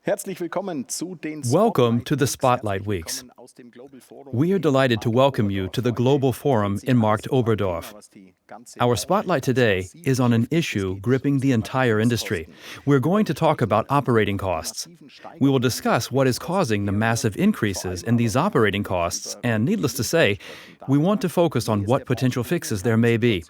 Welcome to the Spotlight Weeks. We are delighted to welcome you to the Global Forum in Markt Oberdorf. Our spotlight today is on an issue gripping the entire industry. We're going to talk about operating costs. We will discuss what is causing the massive increases in these operating costs, and needless to say, we want to focus on what potential fixes there may be.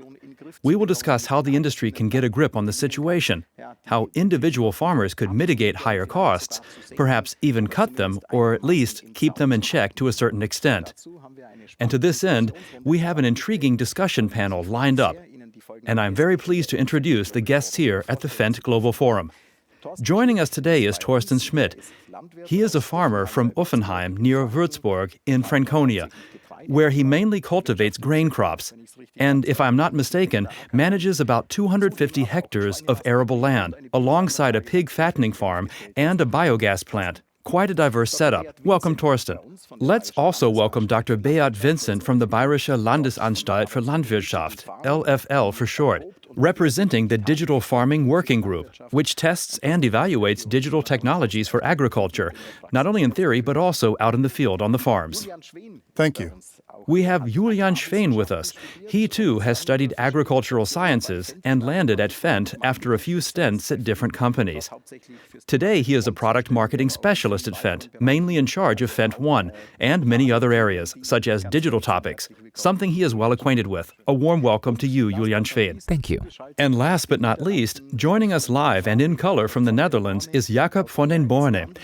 We will discuss how the industry can get a grip on the situation, how individual farmers could mitigate higher costs, perhaps even cut them, or at least keep them in check to a certain extent. And to this end, we have an intriguing discussion panel lined up, and I'm very pleased to introduce the guests here at the Fendt Global Forum. Joining us today is Thorsten Schmidt. He is a farmer from Uffenheim near Würzburg in Franconia, where he mainly cultivates grain crops, and if I'm not mistaken, manages about 250 hectares of arable land, alongside a pig fattening farm and a biogas plant. Quite a diverse setup. Welcome, Thorsten. Let's also welcome Dr. Beat Vinzenz from the Bayerische Landesanstalt für Landwirtschaft, LfL for short, representing the Digital Farming Working Group, which tests and evaluates digital technologies for agriculture, not only in theory, but also out in the field on the farms. Thank you. We have Julian Schwehn with us. He, too, has studied agricultural sciences and landed at Fendt after a few stints at different companies. Today, he is a product marketing specialist at Fendt, mainly in charge of Fendt 1 and many other areas, such as digital topics, something he is well acquainted with. A warm welcome to you, Julian Schwehn. Thank you. And last but not least, joining us live and in color from the Netherlands is Jakob von den Borne.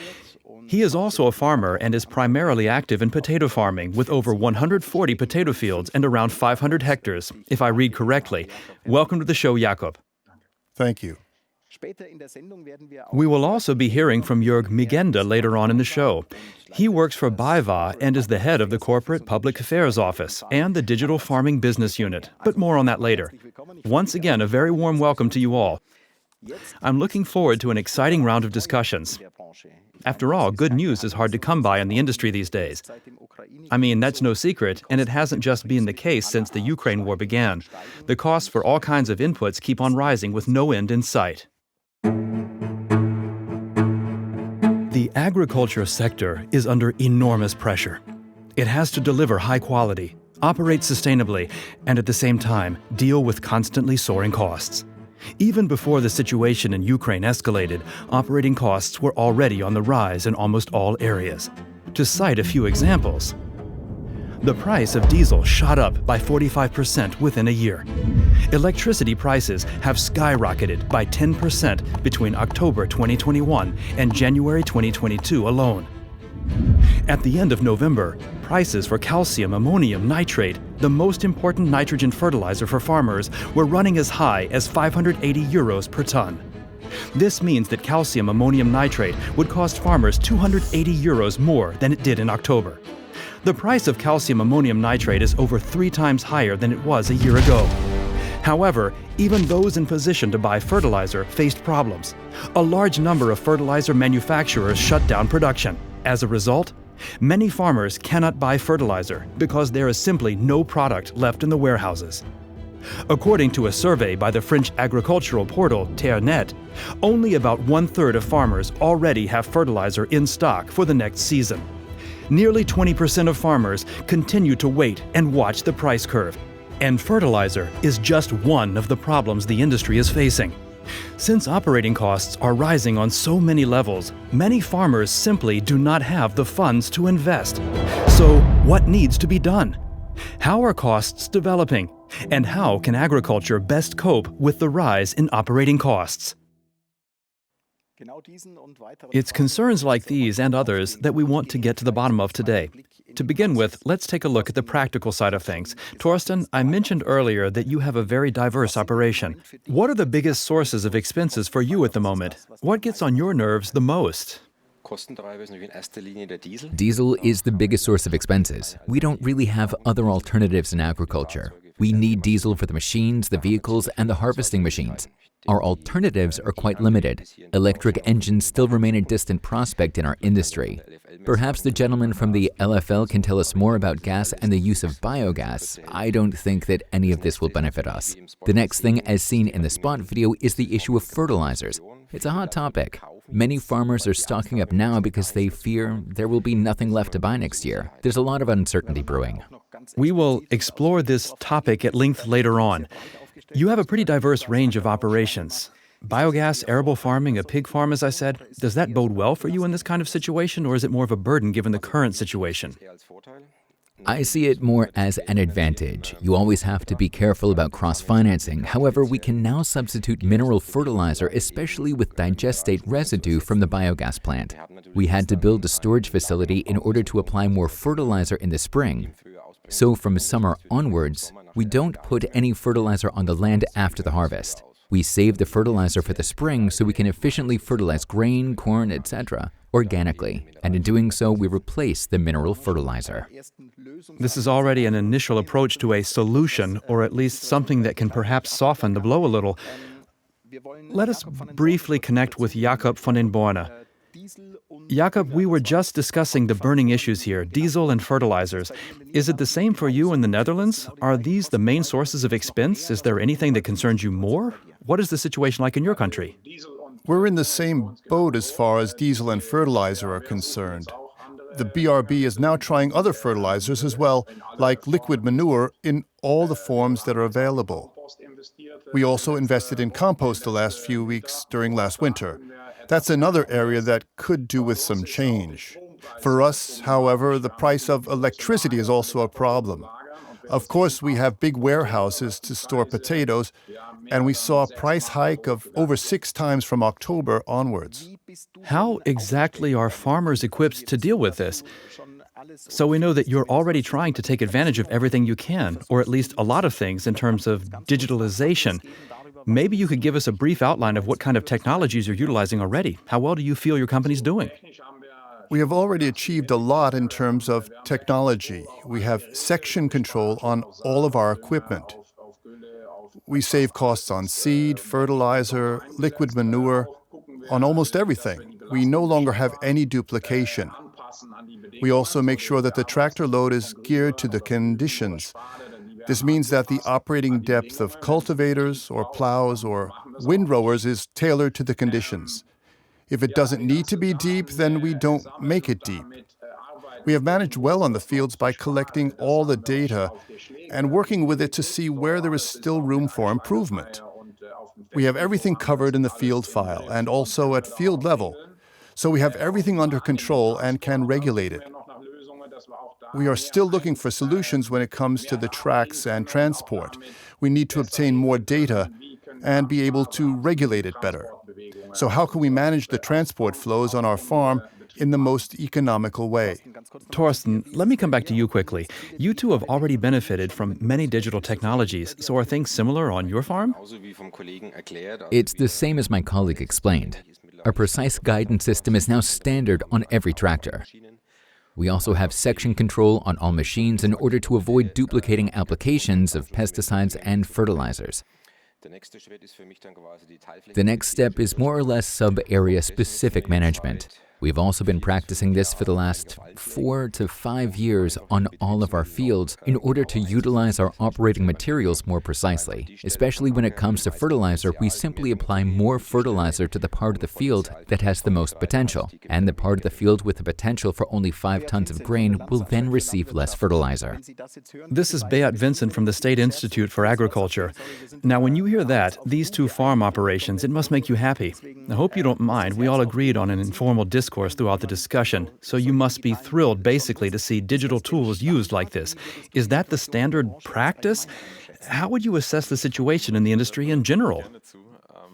He is also a farmer and is primarily active in potato farming with over 140 potato fields and around 500 hectares, if I read correctly. Welcome to the show, Jakob. Thank you. We will also be hearing from Jörg Migende later on in the show. He works for BayWa and is the head of the Corporate Public Affairs Office and the Digital Farming Business Unit, but more on that later. Once again, a very warm welcome to you all. I'm looking forward to an exciting round of discussions. After all, good news is hard to come by in the industry these days. I mean, that's no secret, and it hasn't just been the case since the Ukraine war began. The costs for all kinds of inputs keep on rising with no end in sight. The agriculture sector is under enormous pressure. It has to deliver high quality, operate sustainably, and at the same time, deal with constantly soaring costs. Even before the situation in Ukraine escalated, operating costs were already on the rise in almost all areas. To cite a few examples, the price of diesel shot up by 45% within a year. Electricity prices have skyrocketed by 10% between October 2021 and January 2022 alone. At the end of November, prices for calcium ammonium nitrate, the most important nitrogen fertilizer for farmers, were running as high as 580 euros per ton. This means that calcium ammonium nitrate would cost farmers 280 euros more than it did in October. The price of calcium ammonium nitrate is over 3 times higher than it was a year ago. However, even those in position to buy fertilizer faced problems. A large number of fertilizer manufacturers shut down production. As a result, many farmers cannot buy fertilizer because there is simply no product left in the warehouses. According to a survey by the French agricultural portal Ternet, only about 1/3 of farmers already have fertilizer in stock for the next season. Nearly 20% of farmers continue to wait and watch the price curve. And fertilizer is just one of the problems the industry is facing. Since operating costs are rising on so many levels, many farmers simply do not have the funds to invest. So, what needs to be done? How are costs developing? And how can agriculture best cope with the rise in operating costs? It's concerns like these and others that we want to get to the bottom of today. To begin with, let's take a look at the practical side of things. Thorsten, I mentioned earlier that you have a very diverse operation. What are the biggest sources of expenses for you at the moment? What gets on your nerves the most? Diesel is the biggest source of expenses. We don't really have other alternatives in agriculture. We need diesel for the machines, the vehicles, and the harvesting machines. Our alternatives are quite limited. Electric engines still remain a distant prospect in our industry. Perhaps the gentleman from the LfL can tell us more about gas and the use of biogas. I don't think that any of this will benefit us. The next thing, as seen in the spot video, is the issue of fertilizers. It's a hot topic. Many farmers are stocking up now because they fear there will be nothing left to buy next year. There's a lot of uncertainty brewing. We will explore this topic at length later on. You have a pretty diverse range of operations. Biogas, arable farming, a pig farm, as I said. Does that bode well for you in this kind of situation, or is it more of a burden given the current situation? I see it more as an advantage. You always have to be careful about cross-financing. However, we can now substitute mineral fertilizer, especially with digestate residue from the biogas plant. We had to build a storage facility in order to apply more fertilizer in the spring. So from summer onwards, we don't put any fertilizer on the land after the harvest. We save the fertilizer for the spring so we can efficiently fertilize grain, corn, etc. organically, and in doing so, we replace the mineral fertilizer. This is already an initial approach to a solution, or at least something that can perhaps soften the blow a little. Let us briefly connect with Jakob von den Borne. Jakob, we were just discussing the burning issues here, diesel and fertilizers. Is it the same for you in the Netherlands? Are these the main sources of expense? Is there anything that concerns you more? What is the situation like in your country? We're in the same boat as far as diesel and fertilizer are concerned. The BRB is now trying other fertilizers as well, like liquid manure, in all the forms that are available. We also invested in compost the last few weeks during last winter. That's another area that could do with some change. For us, however, the price of electricity is also a problem. Of course, we have big warehouses to store potatoes, and we saw a price hike of over 6 times from October onwards. How exactly are farmers equipped to deal with this? So we know that you're already trying to take advantage of everything you can, or at least a lot of things in terms of digitalization. Maybe you could give us a brief outline of what kind of technologies you're utilizing already. How well do you feel your company's doing? We have already achieved a lot in terms of technology. We have section control on all of our equipment. We save costs on seed, fertilizer, liquid manure, on almost everything. We no longer have any duplication. We also make sure that the tractor load is geared to the conditions. This means that the operating depth of cultivators or plows or windrowers is tailored to the conditions. If it doesn't need to be deep, then we don't make it deep. We have managed well on the fields by collecting all the data and working with it to see where there is still room for improvement. We have everything covered in the field file and also at field level, so we have everything under control and can regulate it. We are still looking for solutions when it comes to the tracks and transport. We need to obtain more data and be able to regulate it better. So how can we manage the transport flows on our farm in the most economical way? Thorsten, let me come back to you quickly. You two have already benefited from many digital technologies, so are things similar on your farm? It's the same as my colleague explained. Our precise guidance system is now standard on every tractor. We also have section control on all machines in order to avoid duplicating applications of pesticides and fertilizers. The next step is more or less sub-area specific management. We've also been practicing this for the last 4 to 5 years on all of our fields in order to utilize our operating materials more precisely. Especially when it comes to fertilizer, we simply apply more fertilizer to the part of the field that has the most potential, and the part of the field with the potential for only 5 tons of grain will then receive less fertilizer. This is Beat Vinzenz from the State Institute for Agriculture. Now, when you hear that, these 2 farm operations, it must make you happy. I hope you don't mind. We all agreed on an informal discourse throughout the discussion, so you must be thrilled basically to see digital tools used like this. Is that the standard practice? How would you assess the situation in the industry in general?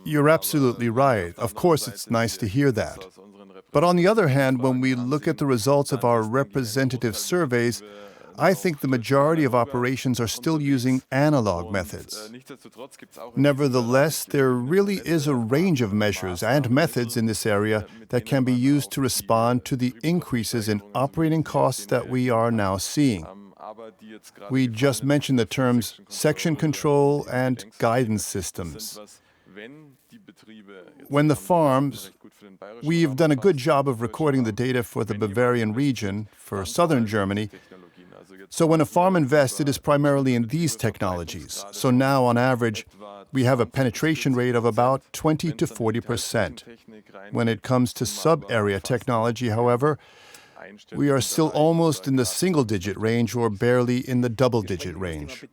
You're absolutely right. Of course, it's nice to hear that. But on the other hand, when we look at the results of our representative surveys, I think the majority of operations are still using analog methods. Nevertheless, there really is a range of measures and methods in this area that can be used to respond to the increases in operating costs that we are now seeing. We just mentioned the terms section control and guidance systems. When the farms, we've done a good job of recording the data for the Bavarian region, for southern Germany. So when a farm invests, it is primarily in these technologies. So now, on average, We have a penetration rate of about 20 to 40%. When it comes to sub-area technology, however, we are still almost in the single-digit range or barely in the double-digit range.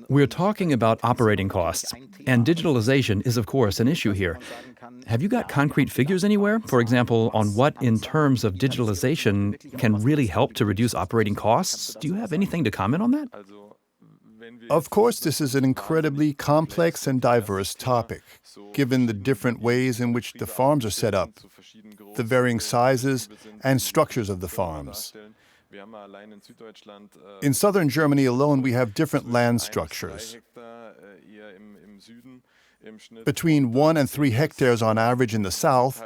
We're talking about operating costs, and digitalization is, of course, an issue here. Have you got concrete figures anywhere, for example, on what, in terms of digitalization, can really help to reduce operating costs? Do you have anything to comment on that? Of course, this is an incredibly complex and diverse topic, given the different ways in which the farms are set up, the varying sizes and structures of the farms. In southern Germany alone, we have different land structures. Between 1 and 3 hectares on average in the south,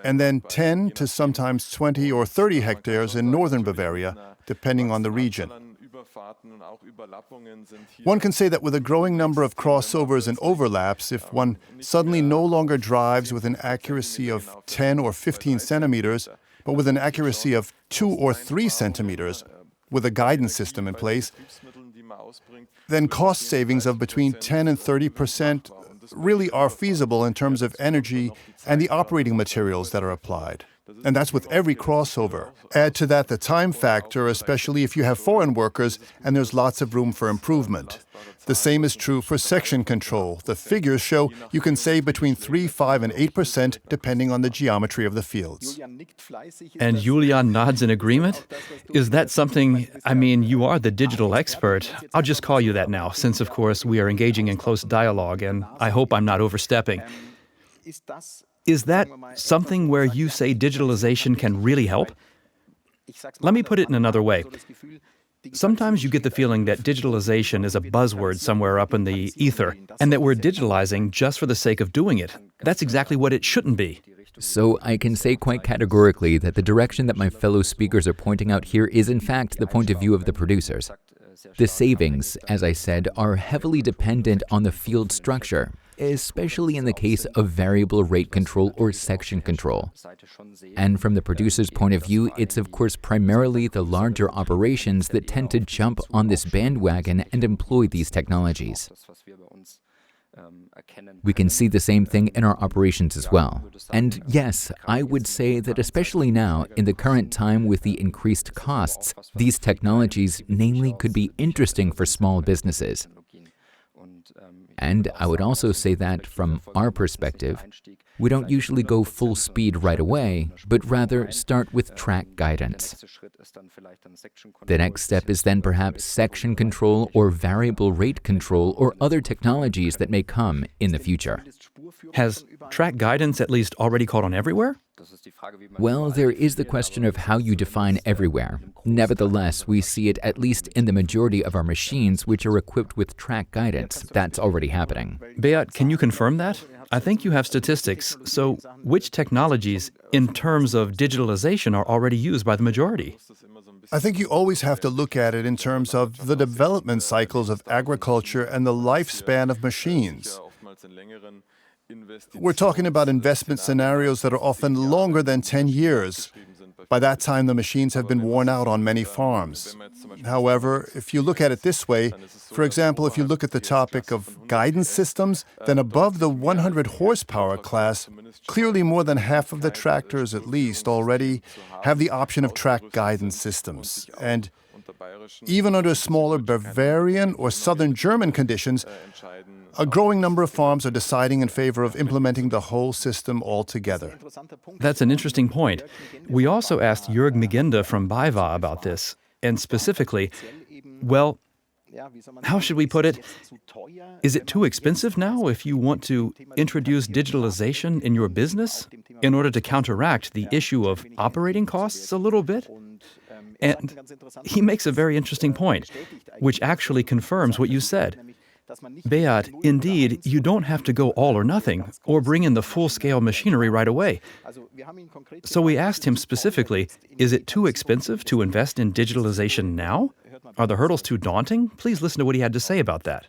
and then 10 to sometimes 20 or 30 hectares in northern Bavaria, depending on the region. One can say that with a growing number of crossovers and overlaps, if one suddenly no longer drives with an accuracy of 10 or 15 centimeters, but with an accuracy of 2 or 3 centimeters, with a guidance system in place, then cost savings of between 10 and 30% really are feasible in terms of energy and the operating materials that are applied. And that's with every crossover. Add to that the time factor, especially if you have foreign workers, and there's lots of room for improvement. The same is true for section control. The figures show you can save between 3, 5, and 8% depending on the geometry of the fields. And Julian nods in agreement? Is that something, you are the digital expert. I'll just call you that now, since, of course, we are engaging in close dialogue, and I hope I'm not overstepping. Is that something where you say digitalization can really help? Let me put it in another way. Sometimes you get the feeling that digitalization is a buzzword somewhere up in the ether, and that we're digitalizing just for the sake of doing it. That's exactly what it shouldn't be. So I can say quite categorically that the direction that my fellow speakers are pointing out here is in fact the point of view of the producers. The savings, as I said, are heavily dependent on the field structure, especially in the case of variable rate control or section control. And from the producer's point of view, it's of course primarily the larger operations that tend to jump on this bandwagon and employ these technologies. We can see the same thing in our operations as well. And yes, I would say that especially now, in the current time with the increased costs, these technologies namely could be interesting for small businesses. And I would also say that, from our perspective, we don't usually go full speed right away, but rather start with track guidance. The next step is then perhaps section control or variable rate control or other technologies that may come in the future. Has track guidance at least already caught on everywhere? Well, there is the question of how you define everywhere. Nevertheless, we see it at least in the majority of our machines which are equipped with track guidance. That's already happening. Beat, can you confirm that? I think you have statistics. So which technologies, in terms of digitalization, are already used by the majority? I think you always have to look at it in terms of the development cycles of agriculture and the lifespan of machines. We're talking about investment scenarios that are often longer than 10 years. By that time, the machines have been worn out on many farms. However, if you look at it this way, for example, if you look at the topic of guidance systems, then above the 100 horsepower class, clearly more than half of the tractors at least already have the option of track guidance systems. And even under smaller Bavarian or southern German conditions, a growing number of farms are deciding in favor of implementing the whole system altogether. That's an interesting point. We also asked Jörg Migende from BayWa about this, and specifically, well, how should we put it? Is it too expensive now if you want to introduce digitalization in your business in order to counteract the issue of operating costs a little bit? And he makes a very interesting point, which actually confirms what you said. Beat, indeed, you don't have to go all or nothing, or bring in the full-scale machinery right away. So we asked him specifically, is it too expensive to invest in digitalization now? Are the hurdles too daunting? Please listen to what he had to say about that.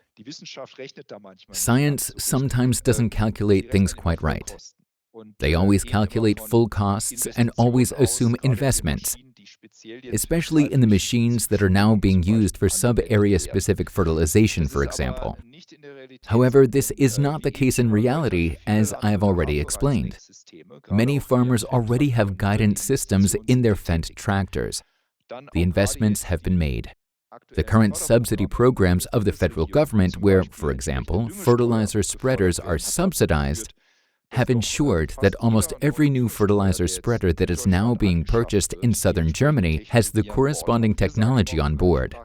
Science sometimes doesn't calculate things quite right. They always calculate full costs and always assume investments. especially in the machines that are now being used for sub-area specific fertilization, for example. However, this is not the case in reality, as I have already explained. Many farmers already have guidance systems in their Fendt tractors. The investments have been made. The current subsidy programs of the federal government, where, for example, fertilizer spreaders are subsidized, have ensured that almost every new fertilizer spreader that is now being purchased in southern Germany has the corresponding technology on board.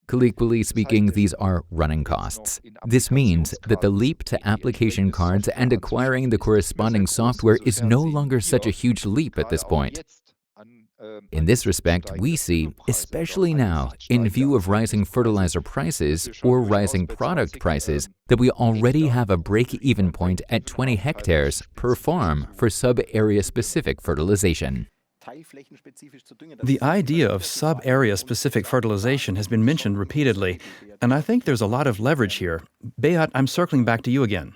Colloquially speaking, these are running costs. This means that the leap to application cards and acquiring the corresponding software is no longer such a huge leap at this point. In this respect, we see, especially now, in view of rising fertilizer prices or rising product prices, that we already have a break-even point at 20 hectares per farm for sub-area specific fertilization. The idea of sub-area specific fertilization has been mentioned repeatedly, and I think there's a lot of leverage here. Beat, I'm circling back to you again.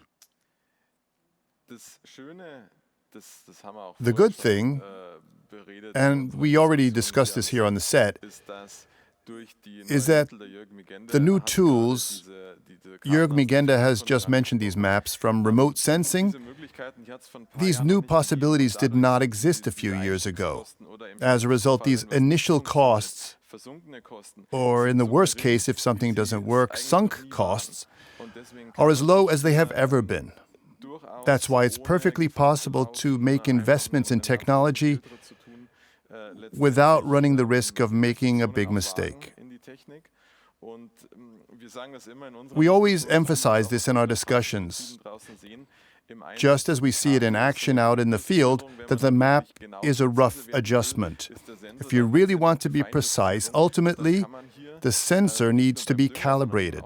The good thing, and we already discussed this here on the set, is that the new tools, Jörg Migende has just mentioned these maps from remote sensing. These new possibilities did not exist a few years ago. As a result, these initial costs, or in the worst case, if something doesn't work, sunk costs, are as low as they have ever been. That's why it's perfectly possible to make investments in technology without running the risk of making a big mistake. We always emphasize this in our discussions, just as we see it in action out in the field, that the map is a rough adjustment. If you really want to be precise, ultimately, the sensor needs to be calibrated.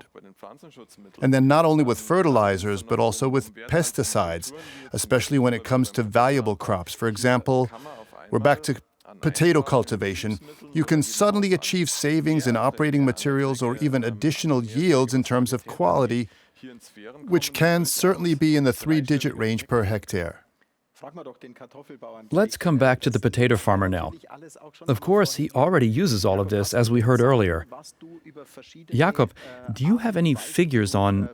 And then not only with fertilizers, but also with pesticides, especially when it comes to valuable crops. For example, we're back to potato cultivation. You can suddenly achieve savings in operating materials or even additional yields in terms of quality, which can certainly be in the 3-digit range per hectare. Let's come back to the potato farmer now. Of course, he already uses all of this, as we heard earlier. Jakob, do you have any figures on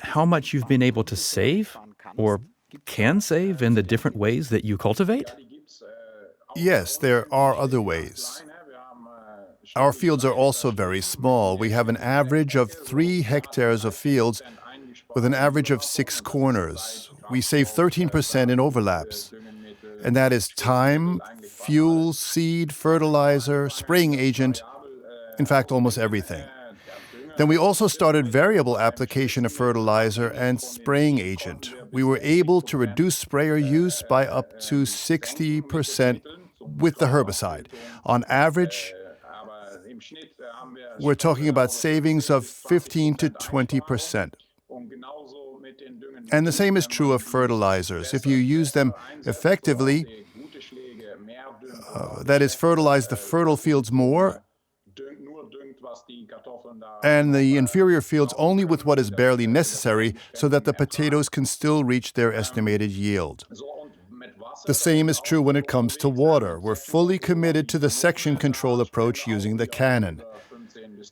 how much you've been able to save or can save in the different ways that you cultivate? Yes, there are other ways. Our fields are also very small. We have an average of 3 hectares of fields with an average of 6 corners. We save 13% in overlaps. And that is time, fuel, seed, fertilizer, spraying agent, in fact, almost everything. Then we also started variable application of fertilizer and spraying agent. We were able to reduce sprayer use by up to 60% with the herbicide. On average, we're talking about savings of 15 to 20%. And the same is true of fertilizers. If you use them effectively, that is, fertilize the fertile fields more, and the inferior fields only with what is barely necessary so that the potatoes can still reach their estimated yield. The same is true when it comes to water. We're fully committed to the section control approach using the cannon.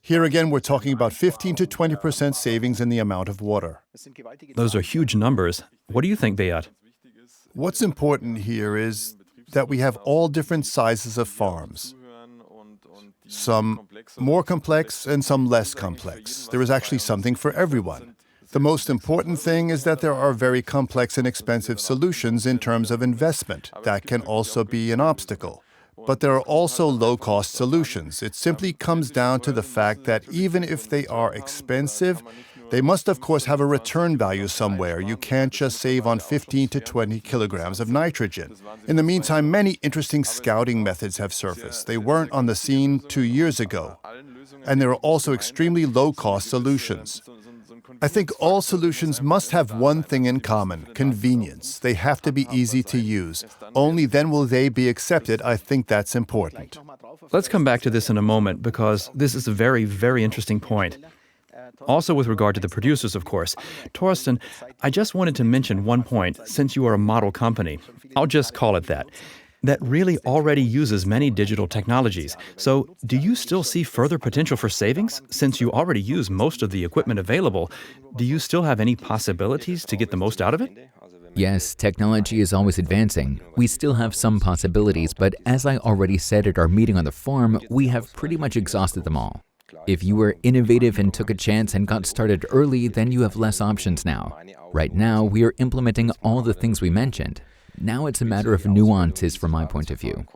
Here again, we're talking about 15 to 20% savings in the amount of water. Those are huge numbers. What do you think, Beat? What's important here is that we have all different sizes of farms. Some more complex and some less complex. There is actually something for everyone. The most important thing is that there are very complex and expensive solutions in terms of investment. That can also be an obstacle. But there are also low-cost solutions. It simply comes down to the fact that even if they are expensive, they must of course have a return value somewhere. You can't just save on 15 to 20 kilograms of nitrogen. In the meantime, many interesting scouting methods have surfaced. They weren't on the scene 2 years ago. And there are also extremely low-cost solutions. I think all solutions must have one thing in common: convenience. They have to be easy to use. Only then will they be accepted. I think that's important. Let's come back to this in a moment, because this is a very, very interesting point. Also with regard to the producers, of course. Thorsten, I just wanted to mention one point, since you are a model company. I'll just call it that. that really already uses many digital technologies. So, do you still see further potential for savings? Since you already use most of the equipment available, do you still have any possibilities to get the most out of it? Yes, technology is always advancing. We still have some possibilities, but as I already said at our meeting on the farm, we have pretty much exhausted them all. If you were innovative and took a chance and got started early, then you have less options now. Right now, we are implementing all the things we mentioned. Now it's a matter of nuances from my point of view.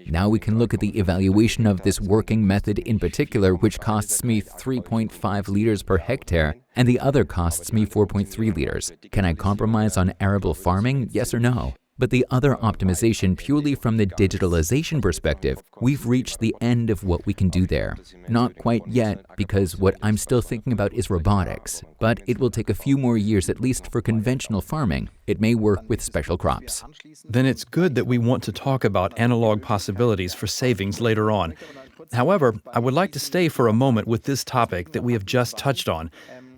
Now we can look at the evaluation of this working method in particular, which costs me 3.5 liters per hectare, and the other costs me 4.3 liters. Can I compromise on arable farming, yes or no? But the other optimization, purely from the digitalization perspective, we've reached the end of what we can do there. Not quite yet, because what I'm still thinking about is robotics. But it will take a few more years at least for conventional farming. It may work with special crops. Then it's good that we want to talk about analog possibilities for savings later on. However, I would like to stay for a moment with this topic that we have just touched on.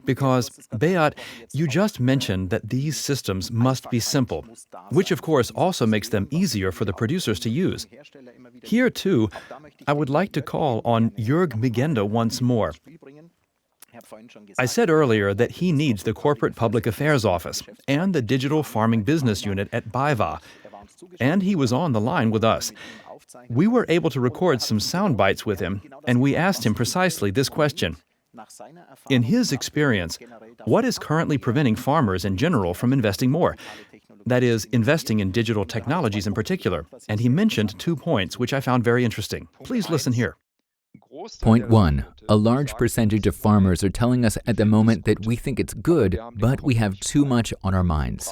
Because, Beat, you just mentioned that these systems must be simple, which of course also makes them easier for the producers to use. Here too, I would like to call on Jörg Migende once more. I said earlier that he needs the Corporate Public Affairs Office and the Digital Farming Business Unit at BayWa, and he was on the line with us. We were able to record some sound bites with him, and we asked him precisely this question. In his experience, what is currently preventing farmers in general from investing more? That is, investing in digital technologies in particular. And he mentioned 2 points, which I found very interesting. Please listen here. Point 1. A large percentage of farmers are telling us at the moment that we think it's good, but we have too much on our minds.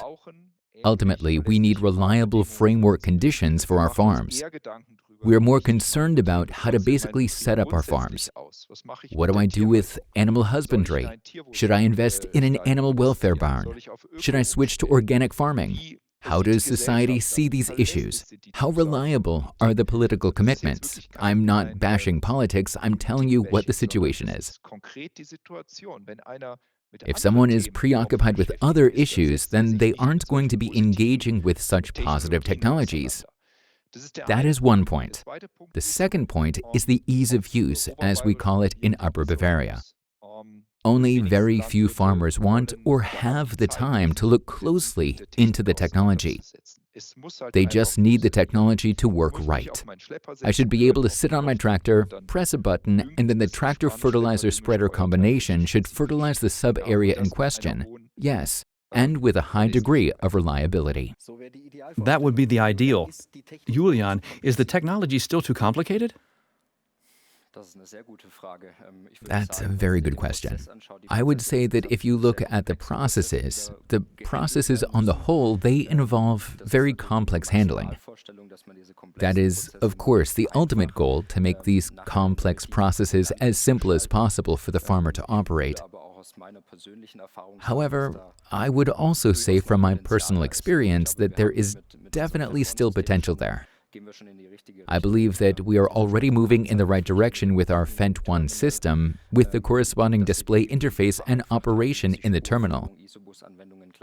Ultimately, we need reliable framework conditions for our farms. We are more concerned about how to basically set up our farms. What do I do with animal husbandry? Should I invest in an animal welfare barn? Should I switch to organic farming? How does society see these issues? How reliable are the political commitments? I'm not bashing politics, I'm telling you what the situation is. If someone is preoccupied with other issues, then they aren't going to be engaging with such positive technologies. That is one point. The second point is the ease of use, as we call it in Upper Bavaria. Only very few farmers want or have the time to look closely into the technology. They just need the technology to work right. I should be able to sit on my tractor, press a button, and then the tractor fertilizer spreader combination should fertilize the sub-area in question. Yes, and with a high degree of reliability. That would be the ideal. Julian, is the technology still too complicated? That's a very good question. I would say that if you look at the processes on the whole, they involve very complex handling. That is, of course, the ultimate goal, to make these complex processes as simple as possible for the farmer to operate. However, I would also say from my personal experience that there is definitely still potential there. I believe that we are already moving in the right direction with our Fendt 1 system, with the corresponding display interface and operation in the terminal.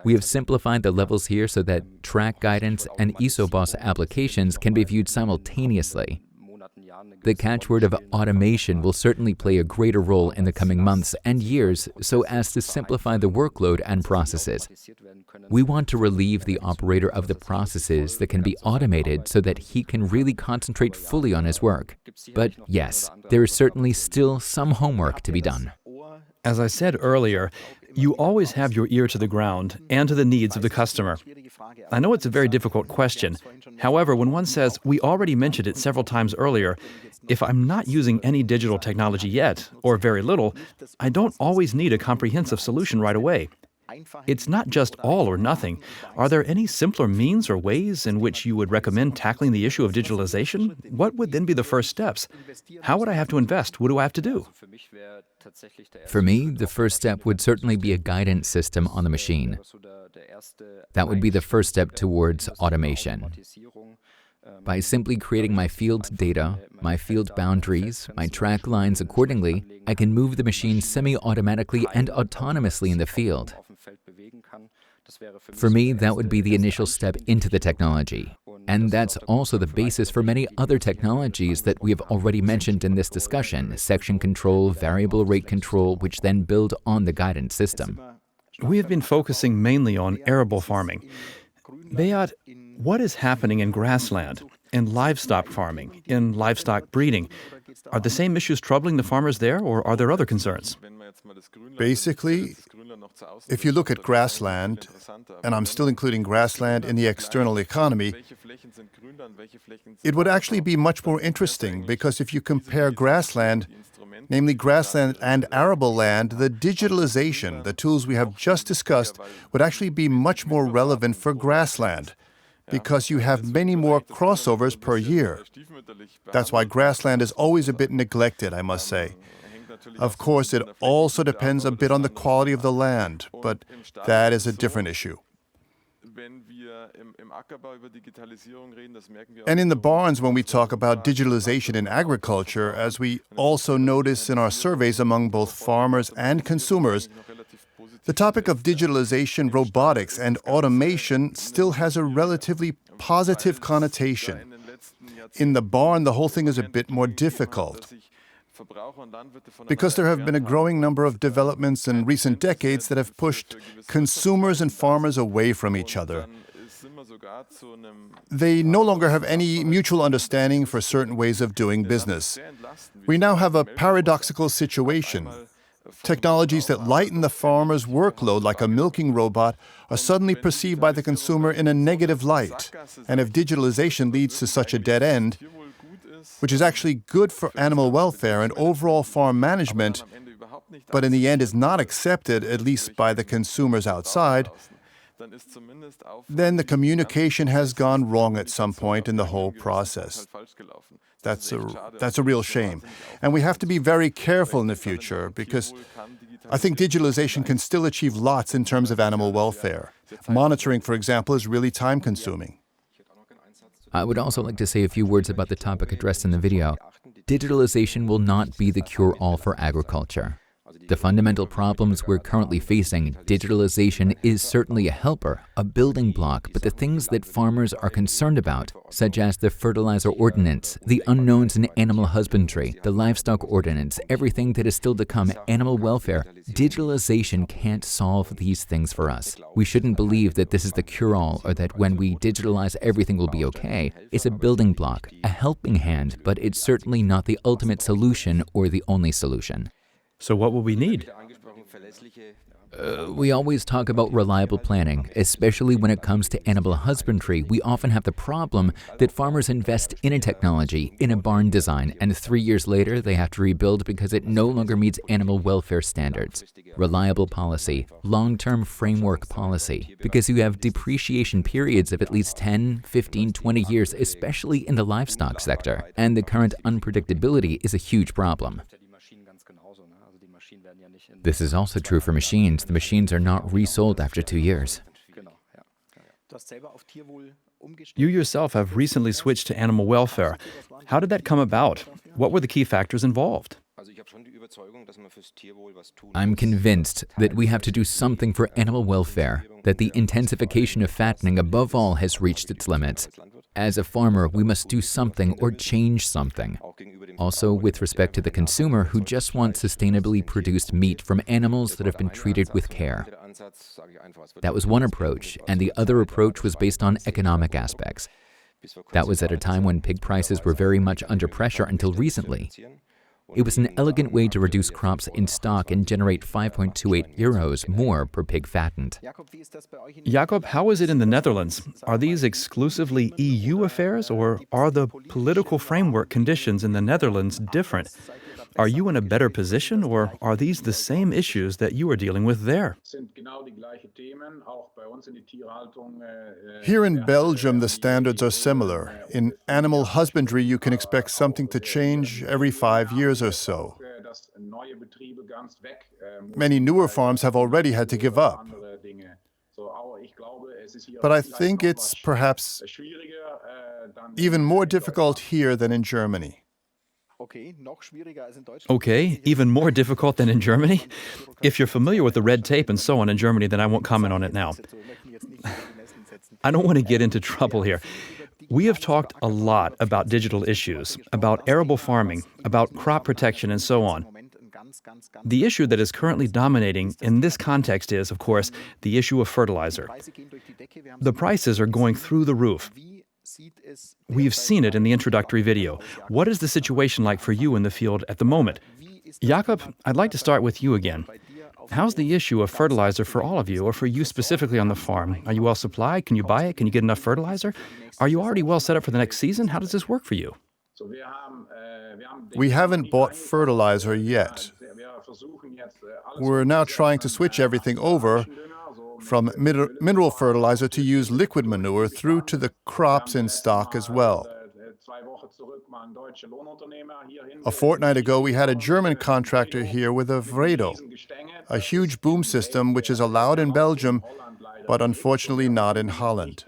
We have simplified the levels here so that track guidance and ISOBOS applications can be viewed simultaneously. The catchword of automation will certainly play a greater role in the coming months and years so as to simplify the workload and processes. We want to relieve the operator of the processes that can be automated so that he can really concentrate fully on his work. But yes, there is certainly still some homework to be done. As I said earlier, you always have your ear to the ground and to the needs of the customer. I know it's a very difficult question. However, when one says, we already mentioned it several times earlier, if I'm not using any digital technology yet, or very little, I don't always need a comprehensive solution right away. It's not just all or nothing. Are there any simpler means or ways in which you would recommend tackling the issue of digitalization? What would then be the first steps? How would I have to invest? What do I have to do? For me, the first step would certainly be a guidance system on the machine. That would be the first step towards automation. By simply creating my field data, my field boundaries, my track lines accordingly, I can move the machine semi-automatically and autonomously in the field. For me, that would be the initial step into the technology. And that's also the basis for many other technologies that we have already mentioned in this discussion, section control, variable rate control, which then build on the guidance system. We have been focusing mainly on arable farming. Beat, what is happening in grassland, in livestock farming, in livestock breeding? Are the same issues troubling the farmers there, or are there other concerns? Basically, if you look at grassland, and I'm still including grassland in the external economy, it would actually be much more interesting, because if you compare grassland, namely grassland and arable land, the digitalization, the tools we have just discussed, would actually be much more relevant for grassland, because you have many more crossovers per year. That's why grassland is always a bit neglected, I must say. Of course, it also depends a bit on the quality of the land, but that is a different issue. And in the barns, when we talk about digitalization in agriculture, as we also notice in our surveys among both farmers and consumers, the topic of digitalization, robotics, and automation still has a relatively positive connotation. In the barn, the whole thing is a bit more difficult, because there have been a growing number of developments in recent decades that have pushed consumers and farmers away from each other. They no longer have any mutual understanding for certain ways of doing business. We now have a paradoxical situation. Technologies that lighten the farmer's workload, like a milking robot, are suddenly perceived by the consumer in a negative light. And if digitalization leads to such a dead end, which is actually good for animal welfare and overall farm management, but in the end is not accepted, at least by the consumers outside, then the communication has gone wrong at some point in the whole process. That's a real shame. And we have to be very careful in the future, because I think digitalization can still achieve lots in terms of animal welfare. Monitoring, for example, is really time-consuming. I would also like to say a few words about the topic addressed in the video. Digitalization will not be the cure-all for agriculture. The fundamental problems we're currently facing, digitalization is certainly a helper, a building block, but the things that farmers are concerned about, such as the fertilizer ordinance, the unknowns in animal husbandry, the livestock ordinance, everything that is still to come, animal welfare, digitalization can't solve these things for us. We shouldn't believe that this is the cure-all or that when we digitalize everything will be okay. It's a building block, a helping hand, but it's certainly not the ultimate solution or the only solution. So what will we need? We always talk about reliable planning, especially when it comes to animal husbandry. We often have the problem that farmers invest in a technology, in a barn design, and 3 years later they have to rebuild because it no longer meets animal welfare standards. Reliable policy, long-term framework policy, because you have depreciation periods of at least 10, 15, 20 years, especially in the livestock sector, and the current unpredictability is a huge problem. This is also true for machines. The machines are not resold after 2 years. You yourself have recently switched to animal welfare. How did that come about? What were the key factors involved? I'm convinced that we have to do something for animal welfare, that the intensification of fattening above all has reached its limits. As a farmer, we must do something or change something. Also, with respect to the consumer who just wants sustainably produced meat from animals that have been treated with care. That was one approach, and the other approach was based on economic aspects. That was at a time when pig prices were very much under pressure until recently. It was an elegant way to reduce crops in stock and generate 5.28 euros more per pig fattened. Jakob, how is it in the Netherlands? Are these exclusively EU affairs, or are the political framework conditions in the Netherlands different? Are you in a better position, or are these the same issues that you are dealing with there? Here in Belgium, the standards are similar. In animal husbandry, you can expect something to change every 5 years or so. Many newer farms have already had to give up. But I think it's perhaps even more difficult here than in Germany. Okay, even more difficult than in Germany? If you're familiar with the red tape and so on in Germany, then I won't comment on it now. I don't want to get into trouble here. We have talked a lot about digital issues, about arable farming, about crop protection, and so on. The issue that is currently dominating in this context is, of course, the issue of fertilizer. The prices are going through the roof. We've seen it in the introductory video. What is the situation like for you in the field at the moment? Jakob, I'd like to start with you again. How's the issue of fertilizer for all of you, or for you specifically on the farm? Are you well supplied? Can you buy it? Can you get enough fertilizer? Are you already well set up for the next season? How does this work for you? We haven't bought fertilizer yet. We're now trying to switch everything over from mineral fertilizer to use liquid manure through to the crops in stock as well. A fortnight ago, we had a German contractor here with a Vredo, a huge boom system which is allowed in Belgium, but unfortunately not in Holland.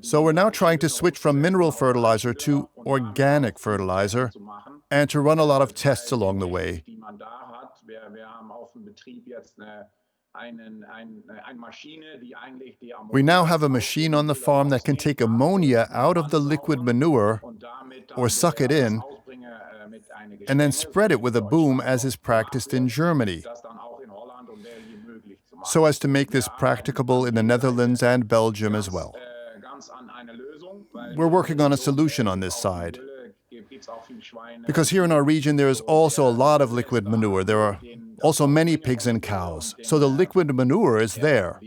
So we're now trying to switch from mineral fertilizer to organic fertilizer and to run a lot of tests along the way. We now have a machine on the farm that can take ammonia out of the liquid manure or suck it in and then spread it with a boom as is practiced in Germany, so as to make this practicable in the Netherlands and Belgium as well. We're working on a solution on this side, because here in our region there is also a lot of liquid manure. There are also many pigs and cows, so the liquid manure is there.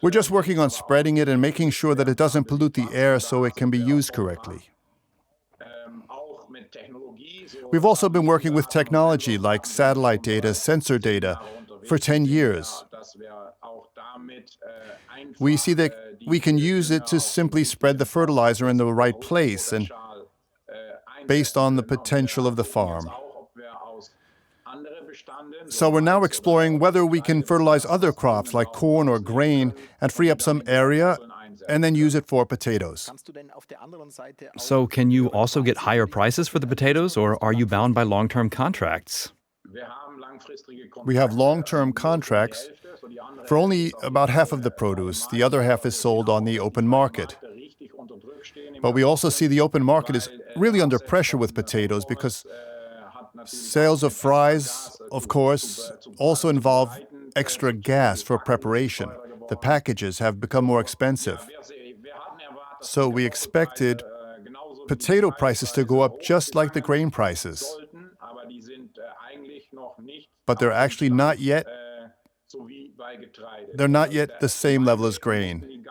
We're just working on spreading it and making sure that it doesn't pollute the air so it can be used correctly. We've also been working with technology like satellite data, sensor data, for 10 years. We see that we can use it to simply spread the fertilizer in the right place and based on the potential of the farm. So we're now exploring whether we can fertilize other crops like corn or grain and free up some area and then use it for potatoes. So can you also get higher prices for the potatoes, or are you bound by long-term contracts? We have long-term contracts for only about half of the produce. The other half is sold on the open market. But we also see the open market is really under pressure with potatoes because sales of fries, of course, also involve extra gas for preparation. The packages have become more expensive. So we expected potato prices to go up just like the grain prices. But they're actually not yet the same level as grain.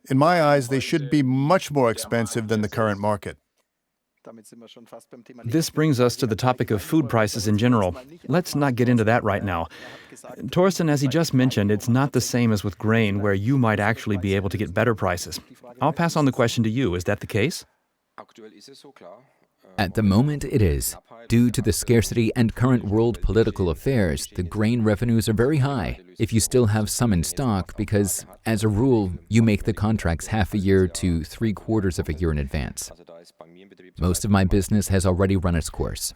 In my eyes, they should be much more expensive than the current market. This brings us to the topic of food prices in general. Let's not get into that right now. Thorsten, as he just mentioned, it's not the same as with grain, where you might actually be able to get better prices. I'll pass on the question to you. Is that the case? At the moment, it is. Due to the scarcity and current world political affairs, the grain revenues are very high, if you still have some in stock, because, as a rule, you make the contracts half a year to 3/4 of a year in advance. Most of my business has already run its course.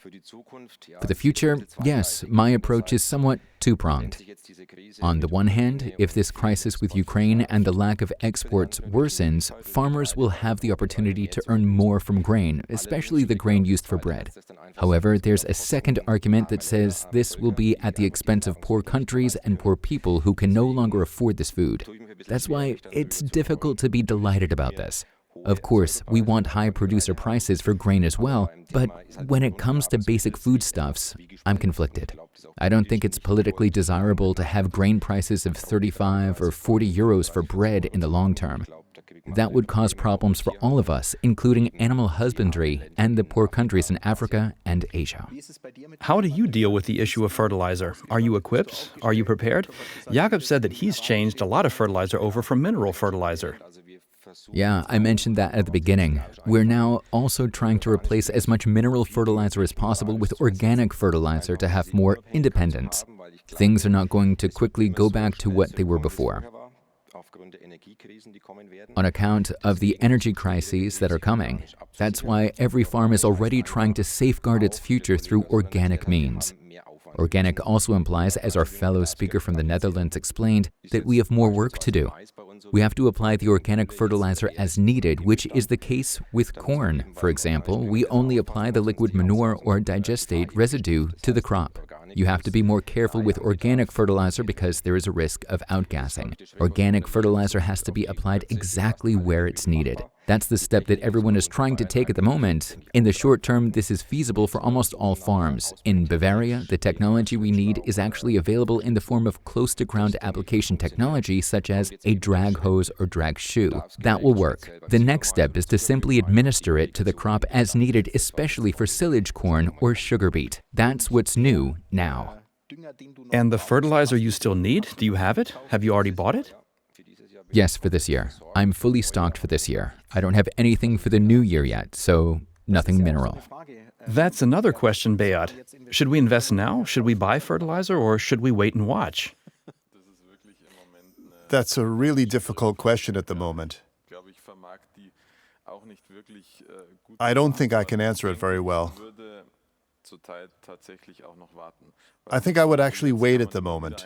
For the future, yes, my approach is somewhat two-pronged. On the one hand, if this crisis with Ukraine and the lack of exports worsens, farmers will have the opportunity to earn more from grain, especially the grain used for bread. However, there's a second argument that says this will be at the expense of poor countries and poor people who can no longer afford this food. That's why it's difficult to be delighted about this. Of course, we want high producer prices for grain as well, but when it comes to basic foodstuffs, I'm conflicted. I don't think it's politically desirable to have grain prices of 35 or 40 euros for bread in the long term. That would cause problems for all of us, including animal husbandry and the poor countries in Africa and Asia. How do you deal with the issue of fertilizer? Are you equipped? Are you prepared? Jakob said that he's changed a lot of fertilizer over from mineral fertilizer. Yeah, I mentioned that at the beginning. We're now also trying to replace as much mineral fertilizer as possible with organic fertilizer to have more independence. Things are not going to quickly go back to what they were before. On account of the energy crises that are coming, that's why every farm is already trying to safeguard its future through organic means. Organic also implies, as our fellow speaker from the Netherlands explained, that we have more work to do. We have to apply the organic fertilizer as needed, which is the case with corn. For example, we only apply the liquid manure or digestate residue to the crop. You have to be more careful with organic fertilizer because there is a risk of outgassing. Organic fertilizer has to be applied exactly where it's needed. That's the step that everyone is trying to take at the moment. In the short term, this is feasible for almost all farms. In Bavaria, the technology we need is actually available in the form of close-to-ground application technology such as a drag hose or drag shoe. That will work. The next step is to simply administer it to the crop as needed, especially for silage corn or sugar beet. That's what's new now. And the fertilizer you still need, do you have it? Have you already bought it? Yes, for this year. I'm fully stocked for this year. I don't have anything for the new year yet, so nothing mineral. That's another question, Beat. Should we invest now? Should we buy fertilizer, or should we wait and watch? That's a really difficult question at the moment. I don't think I can answer it very well. I think I would actually wait at the moment.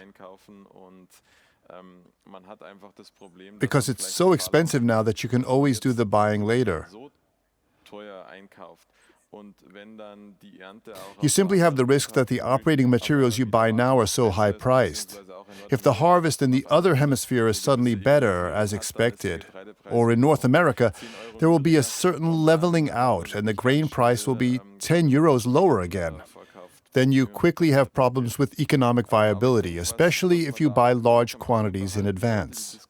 Because it's so expensive now that you can always do the buying later. You simply have the risk that the operating materials you buy now are so high priced. If the harvest in the other hemisphere is suddenly better, as expected, or in North America, there will be a certain leveling out and the grain price will be 10 euros lower again. Then you quickly have problems with economic viability, especially if you buy large quantities in advance.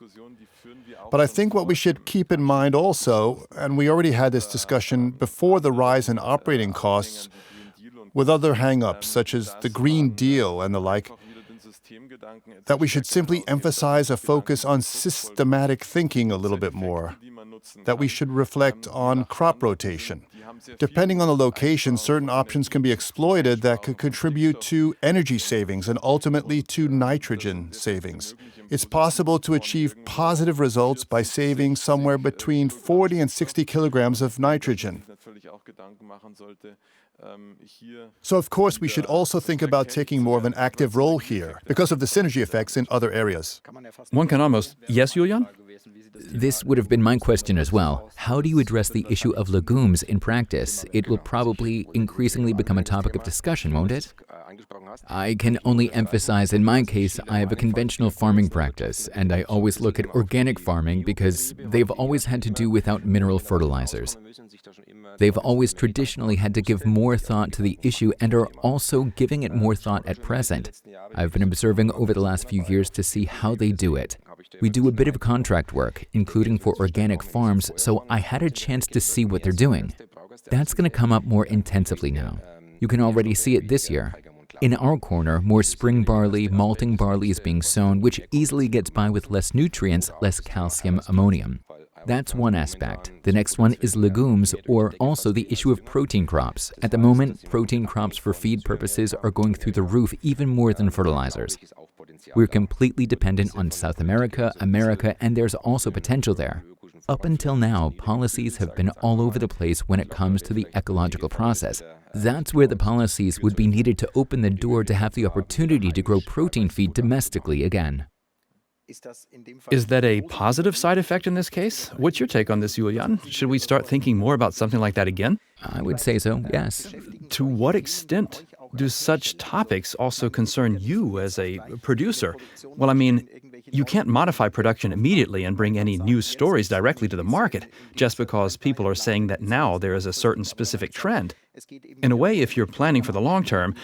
But I think what we should keep in mind also, and we already had this discussion before the rise in operating costs, with other hang-ups such as the Green Deal and the like, that we should simply emphasize a focus on systematic thinking a little bit more, that we should reflect on crop rotation. Depending on the location, certain options can be exploited that could contribute to energy savings and ultimately to nitrogen savings. It's possible to achieve positive results by saving somewhere between 40 and 60 kilograms of nitrogen. So, of course, we should also think about taking more of an active role here because of the synergy effects in other areas. One can almost... Yes, Julian? This would have been my question as well. How do you address the issue of legumes in practice? It will probably increasingly become a topic of discussion, won't it? I can only emphasize, in my case, I have a conventional farming practice, and I always look at organic farming because they've always had to do without mineral fertilizers. They've always traditionally had to give more thought to the issue and are also giving it more thought at present. I've been observing over the last few years to see how they do it. We do a bit of contract work, including for organic farms, so I had a chance to see what they're doing. That's going to come up more intensively now. You can already see it this year. In our corner, more spring barley, malting barley is being sown, which easily gets by with less nutrients, less calcium, ammonium. That's one aspect. The next one is legumes, or also the issue of protein crops. At the moment, protein crops for feed purposes are going through the roof even more than fertilizers. We're completely dependent on South America, and there's also potential there. Up until now, policies have been all over the place when it comes to the ecological process. That's where the policies would be needed to open the door to have the opportunity to grow protein feed domestically again. Is that a positive side effect in this case? What's your take on this, Julian? Should we start thinking more about something like that again? I would say so, yes. To what extent do such topics also concern you as a producer? Well, I mean, you can't modify production immediately and bring any new stories directly to the market just because people are saying that now there is a certain specific trend. In a way, if you're planning for the long term,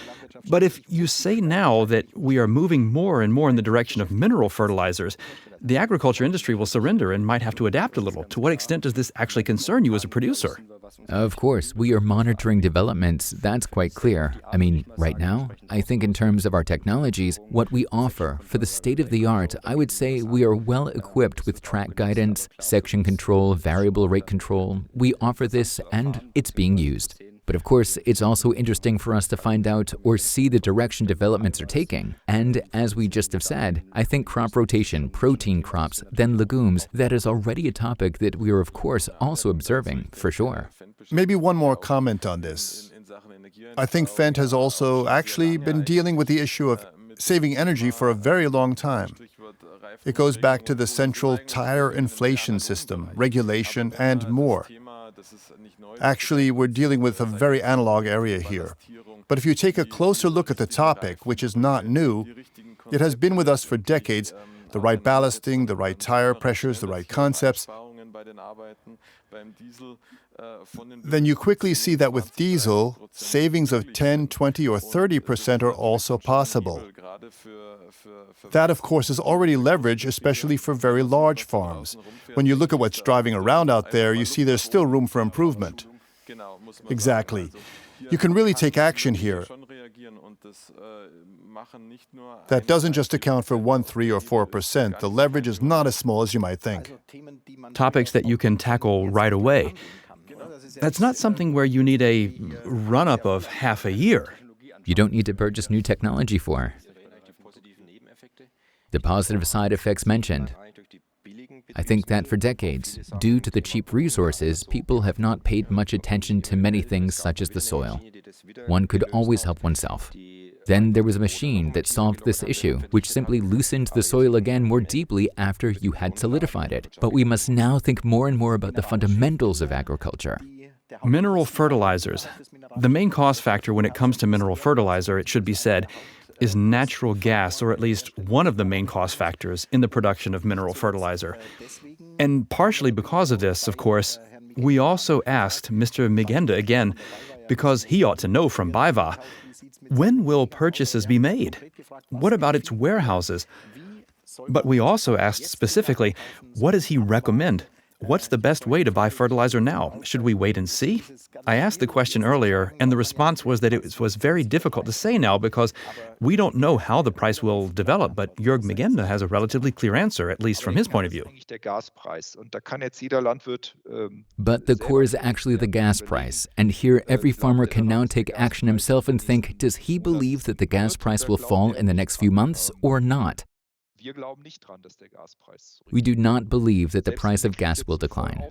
but if you say now that we are moving more and more in the direction of mineral fertilizers, the agriculture industry will surrender and might have to adapt a little. To what extent does this actually concern you as a producer? Of course, we are monitoring developments, that's quite clear. I mean, right now, I think in terms of our technologies, what we offer for the state-of-the-art, I would say we are well equipped with track guidance, section control, variable rate control. We offer this and it's being used. But of course, it's also interesting for us to find out or see the direction developments are taking. And as we just have said, I think crop rotation, protein crops, then legumes, that is already a topic that we are of course also observing, for sure. Maybe one more comment on this. I think Fendt has also actually been dealing with the issue of saving energy for a very long time. It goes back to the central tire inflation system, regulation, and more. Actually, we're dealing with a very analog area here. But if you take a closer look at the topic, which is not new, it has been with us for decades, the right ballasting, the right tire pressures, the right concepts, then you quickly see that with diesel, savings of 10, 20, or 30% are also possible. That, of course, is already leverage, especially for very large farms. When you look at what's driving around out there, you see there's still room for improvement. Exactly. You can really take action here. That doesn't just account for 1, 3, or 4%. The leverage is not as small as you might think. Topics that you can tackle right away. That's not something where you need a run-up of half a year. You don't need to purchase new technology for. The positive side effects mentioned. I think that for decades, due to the cheap resources, people have not paid much attention to many things such as the soil. One could always help oneself. Then there was a machine that solved this issue, which simply loosened the soil again more deeply after you had solidified it. But we must now think more and more about the fundamentals of agriculture. Mineral fertilizers. The main cost factor when it comes to mineral fertilizer, it should be said, is natural gas, or at least one of the main cost factors in the production of mineral fertilizer. And partially because of this, of course, we also asked Mr. Migende again, because he ought to know from BayWa, when will purchases be made? What about its warehouses? But we also asked specifically, what does he recommend? What's the best way to buy fertilizer now? Should we wait and see? I asked the question earlier, and the response was that it was very difficult to say now because we don't know how the price will develop, but Jörg Migende has a relatively clear answer, at least from his point of view. But the core is actually the gas price, and here every farmer can now take action himself and think, does he believe that the gas price will fall in the next few months or not? We do not believe that the price of gas will decline.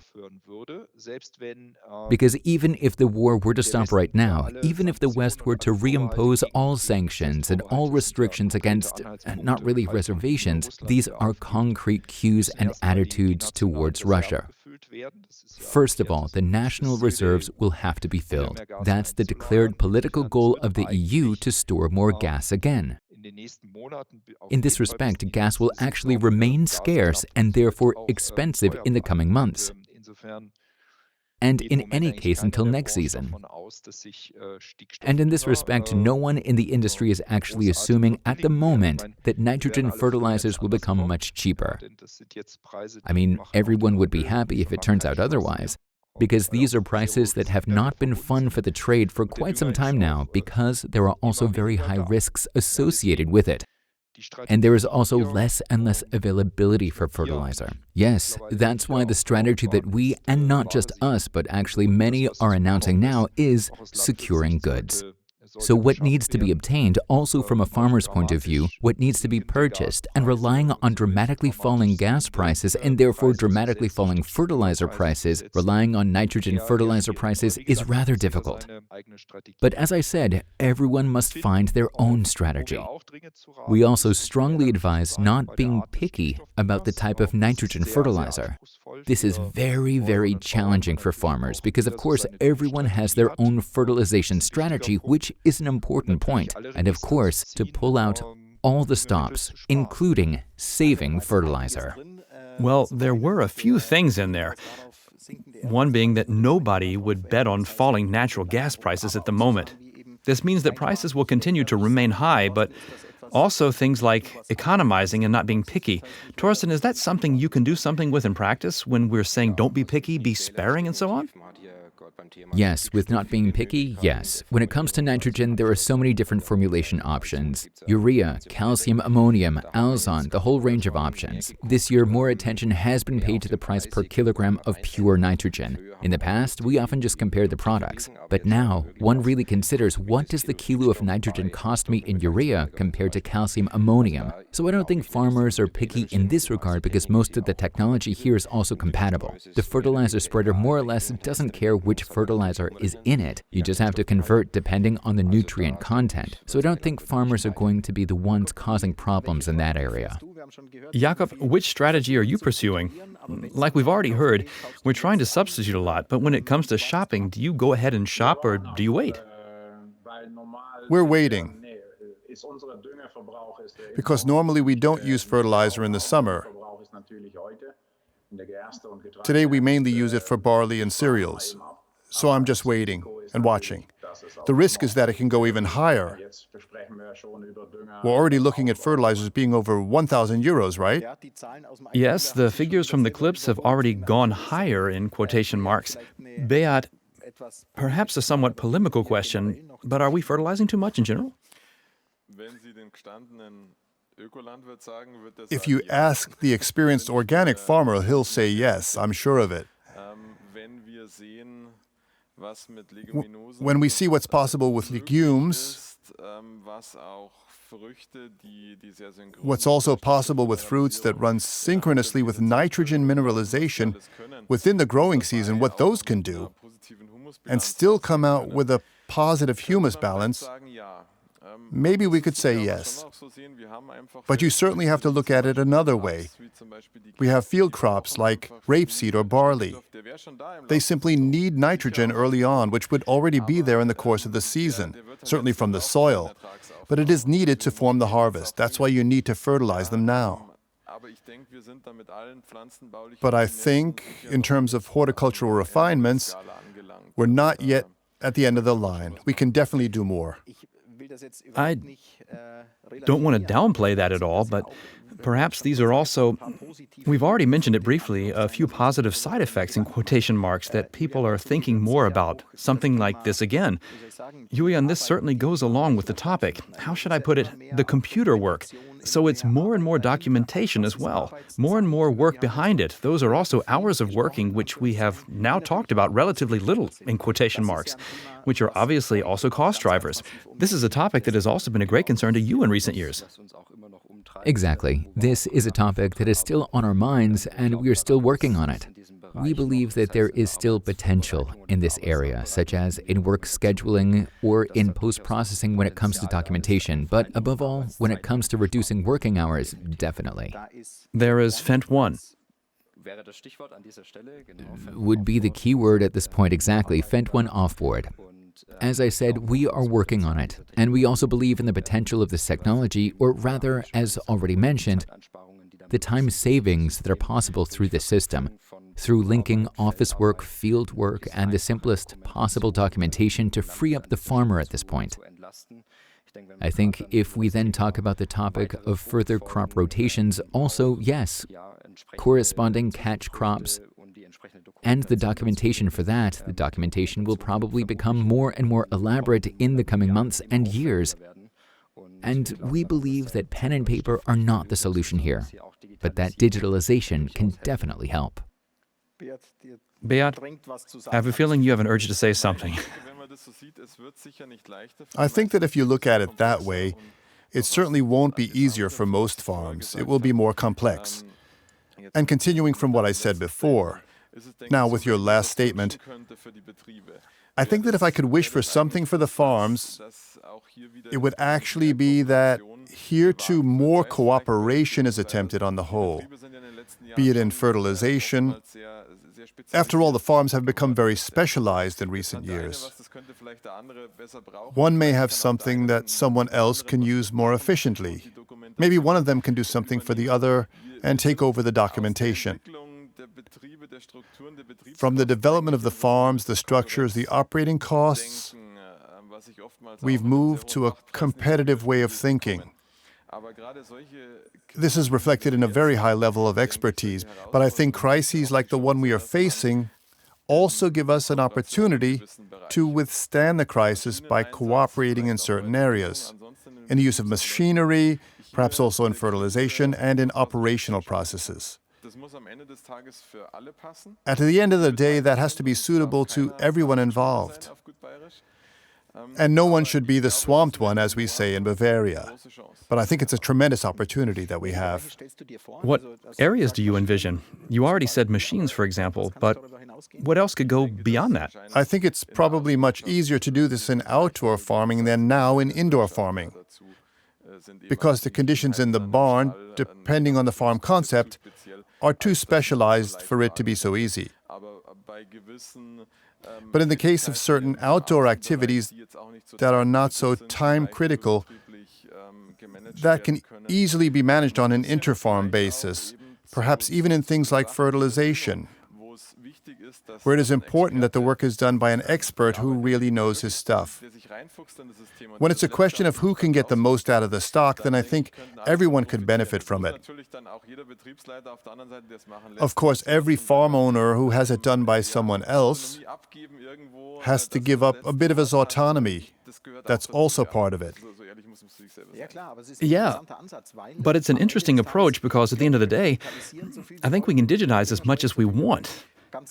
Because even if the war were to stop right now, even if the West were to reimpose all sanctions and all restrictions against, not really reservations, these are concrete cues and attitudes towards Russia. First of all, the national reserves will have to be filled. That's the declared political goal of the EU to store more gas again. In this respect, gas will actually remain scarce and therefore expensive in the coming months, and in any case until next season. And in this respect, no one in the industry is actually assuming at the moment that nitrogen fertilizers will become much cheaper. I mean, everyone would be happy if it turns out otherwise, because these are prices that have not been fun for the trade for quite some time now, because there are also very high risks associated with it. And there is also less and less availability for fertilizer. Yes, that's why the strategy that we, and not just us, but actually many are announcing now, is securing goods. So what needs to be obtained, also from a farmer's point of view, what needs to be purchased, and relying on dramatically falling gas prices and therefore dramatically falling fertilizer prices, relying on nitrogen fertilizer prices is rather difficult. But as I said, everyone must find their own strategy. We also strongly advise not being picky about the type of nitrogen fertilizer. This is very, very challenging for farmers because, of course, everyone has their own fertilization strategy, which is an important point, and of course, to pull out all the stops, including saving fertilizer. Well, there were a few things in there. One being that nobody would bet on falling natural gas prices at the moment. This means that prices will continue to remain high, but also things like economizing and not being picky. Thorsten, is that something you can do something with in practice when we're saying don't be picky, be sparing and so on? Yes, with not being picky, yes. When it comes to nitrogen, there are so many different formulation options. Urea, calcium, ammonium, alzon, the whole range of options. This year, more attention has been paid to the price per kilogram of pure nitrogen. In the past, we often just compared the products. But now, one really considers what does the kilo of nitrogen cost me in urea compared to calcium ammonium. So I don't think farmers are picky in this regard because most of the technology here is also compatible. The fertilizer spreader more or less doesn't care which fertilizer is in it. You just have to convert depending on the nutrient content. So I don't think farmers are going to be the ones causing problems in that area. Jakob, which strategy are you pursuing? Like we've already heard, we're trying to substitute a lot, but when it comes to shopping, do you go ahead and shop or do you wait? We're waiting. Because normally we don't use fertilizer in the summer. Today we mainly use it for barley and cereals. So I'm just waiting and watching. The risk is that it can go even higher. We're already looking at fertilizers being over 1,000 euros, right? Yes, the figures from the clips have already gone higher in quotation marks. Beat, perhaps a somewhat polemical question, but are we fertilizing too much in general? If you ask the experienced organic farmer, he'll say yes, I'm sure of it. When we see what's possible with legumes, what's also possible with fruits that run synchronously with nitrogen mineralization within the growing season, what those can do, and still come out with a positive humus balance, maybe we could say yes. But you certainly have to look at it another way. We have field crops like rapeseed or barley. They simply need nitrogen early on, which would already be there in the course of the season, certainly from the soil. But it is needed to form the harvest. That's why you need to fertilize them now. But I think, in terms of horticultural refinements, we're not yet at the end of the line. We can definitely do more. I don't want to downplay that at all, but perhaps these are also, we've already mentioned it briefly, a few positive side effects in quotation marks that people are thinking more about, something like this again. Julian, this certainly goes along with the topic. How should I put it? The computer work. So it's more and more documentation as well, more and more work behind it. Those are also hours of working, which we have now talked about relatively little in quotation marks, which are obviously also cost drivers. This is a topic that has also been a great concern to you in recent years. Exactly. This is a topic that is still on our minds, and we are still working on it. We believe that there is still potential in this area, such as in work scheduling or in post-processing when it comes to documentation, but above all, when it comes to reducing working hours, definitely. There is Fendt 1. Would be the key word at this point exactly, Fendt 1 offboard. As I said, we are working on it, and we also believe in the potential of this technology, or rather, as already mentioned, the time savings that are possible through this system, through linking office work, field work, and the simplest possible documentation to free up the farmer at this point. I think if we then talk about the topic of further crop rotations, also, yes, corresponding catch crops, and the documentation for that, the documentation will probably become more and more elaborate in the coming months and years. And we believe that pen and paper are not the solution here, but that digitalization can definitely help. Beat, I have a feeling you have an urge to say something. I think that if you look at it that way, it certainly won't be easier for most farms. It will be more complex. And continuing from what I said before, now with your last statement, I think that if I could wish for something for the farms, it would actually be that here too more cooperation is attempted on the whole, be it in fertilization. After all, the farms have become very specialized in recent years. One may have something that someone else can use more efficiently. Maybe one of them can do something for the other and take over the documentation. From the development of the farms, the structures, the operating costs, we've moved to a competitive way of thinking. This is reflected in a very high level of expertise, but I think crises like the one we are facing also give us an opportunity to withstand the crisis by cooperating in certain areas, in the use of machinery, perhaps also in fertilization and in operational processes. At the end of the day, that has to be suitable to everyone involved. And no one should be the swamped one, as we say in Bavaria. But I think it's a tremendous opportunity that we have. What areas do you envision? You already said machines, for example, but What else could go beyond that? I think it's probably much easier to do this in outdoor farming than now in indoor farming, because the conditions in the barn, depending on the farm concept, are too specialized for it to be so easy. But in the case of certain outdoor activities that are not so time-critical, that can easily be managed on an inter-farm basis, perhaps even in things like fertilization, where it is important that the work is done by an expert who really knows his stuff. When it's a question of who can get the most out of the stock, then I think everyone could benefit from it. Of course, every farm owner who has it done by someone else has to give up a bit of his autonomy. That's also part of it. Yeah, but it's an interesting approach because at the end of the day, I think we can digitize as much as we want.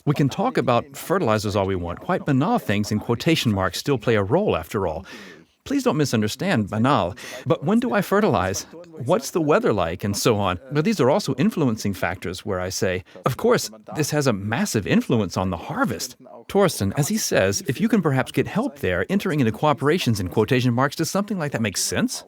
We can talk about fertilizers all we want. Quite banal things in quotation marks still play a role after all. Please don't misunderstand banal, but when do I fertilize? What's the weather like? And so on. But these are also influencing factors where I say, of course, this has a massive influence on the harvest. Thorsten, as he says, if you can perhaps get help there, entering into cooperations in quotation marks, does something like that make sense?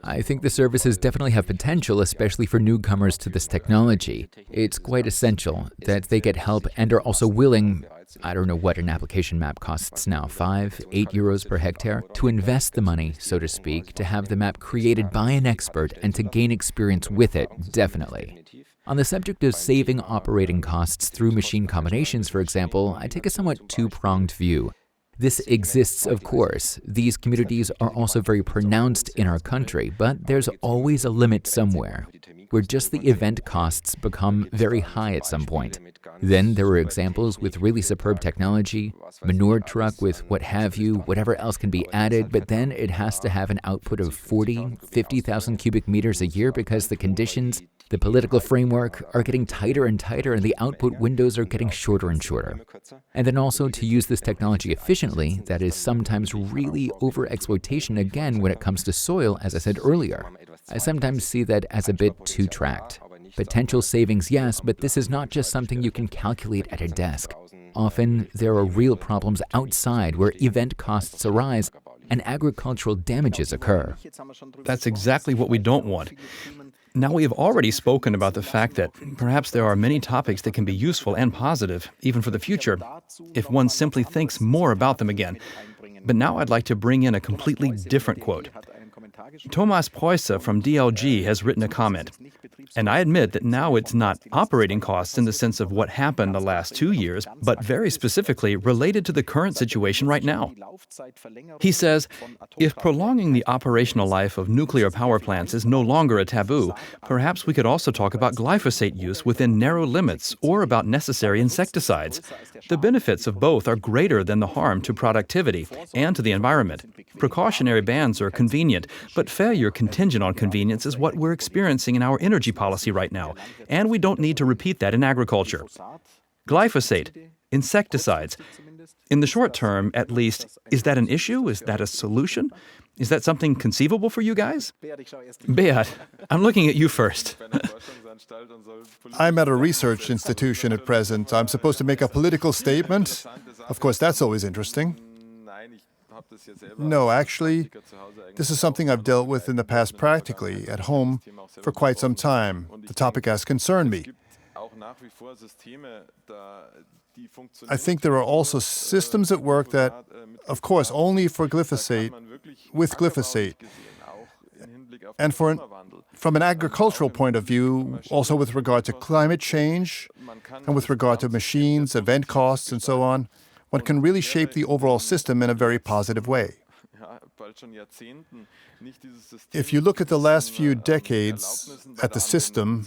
I think the services definitely have potential, especially for newcomers to this technology. It's quite essential that they get help and are also willing, I don't know what an application map costs now, 5, 8 euros per hectare, to invest the money, so to speak, to have the map created by an expert and to gain experience with it, definitely. On the subject of saving operating costs through machine combinations, for example, I take a somewhat two-pronged view. This exists, of course. These communities are also very pronounced in our country, but there's always a limit somewhere, where just the event costs become very high at some point. Then there are examples with really superb technology, manure truck with what have you, whatever else can be added, but then it has to have an output of 40, 50,000 cubic meters a year because the conditions, the political framework are getting tighter and tighter and the output windows are getting shorter and shorter. And then also to use this technology efficiently, that is sometimes really over-exploitation again when it comes to soil, as I said earlier. I sometimes see that as a bit too tracked. Potential savings, yes, but this is not just something you can calculate at a desk. Often there are real problems outside where event costs arise and agricultural damages occur. That's exactly what we don't want. Now, we have already spoken about the fact that perhaps there are many topics that can be useful and positive, even for the future, if one simply thinks more about them again. But now I'd like to bring in a completely different quote. Thomas Preusse from DLG has written a comment, and I admit that now it's not operating costs in the sense of what happened the last 2 years, but very specifically related to the current situation right now. He says, if prolonging the operational life of nuclear power plants is no longer a taboo, perhaps we could also talk about glyphosate use within narrow limits or about necessary insecticides. The benefits of both are greater than the harm to productivity and to the environment. Precautionary bans are convenient, but failure contingent on convenience is what we're experiencing in our energy policy right now, and we don't need to repeat that in agriculture. Glyphosate, insecticides. In the short term, at least, is that an issue? Is that a solution? Is that something conceivable for you guys? Beat, I'm looking at you first. I'm at a research institution at present. I'm supposed to make a political statement. Of course, that's always interesting. No, actually, this is something I've dealt with in the past practically, at home, for quite some time. The topic has concerned me. I think there are also systems at work that, of course, only for glyphosate, with glyphosate. And from an agricultural point of view, also with regard to climate change, and with regard to machines, event costs, and so on, one can really shape the overall system in a very positive way. If you look at the last few decades at the system,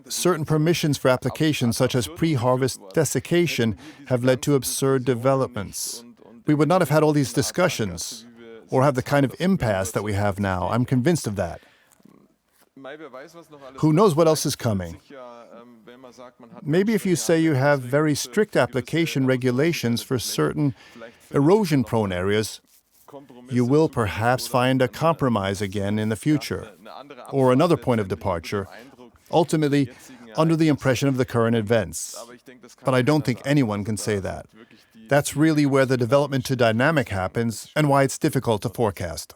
certain permissions for applications such as pre-harvest desiccation have led to absurd developments. We would not have had all these discussions or have the kind of impasse that we have now. I'm convinced of that. Who knows what else is coming? Maybe if you say you have very strict application regulations for certain erosion-prone areas, you will perhaps find a compromise again in the future, or another point of departure. Ultimately, under the impression of the current events. But I don't think anyone can say that. That's really where the development to dynamic happens and why it's difficult to forecast.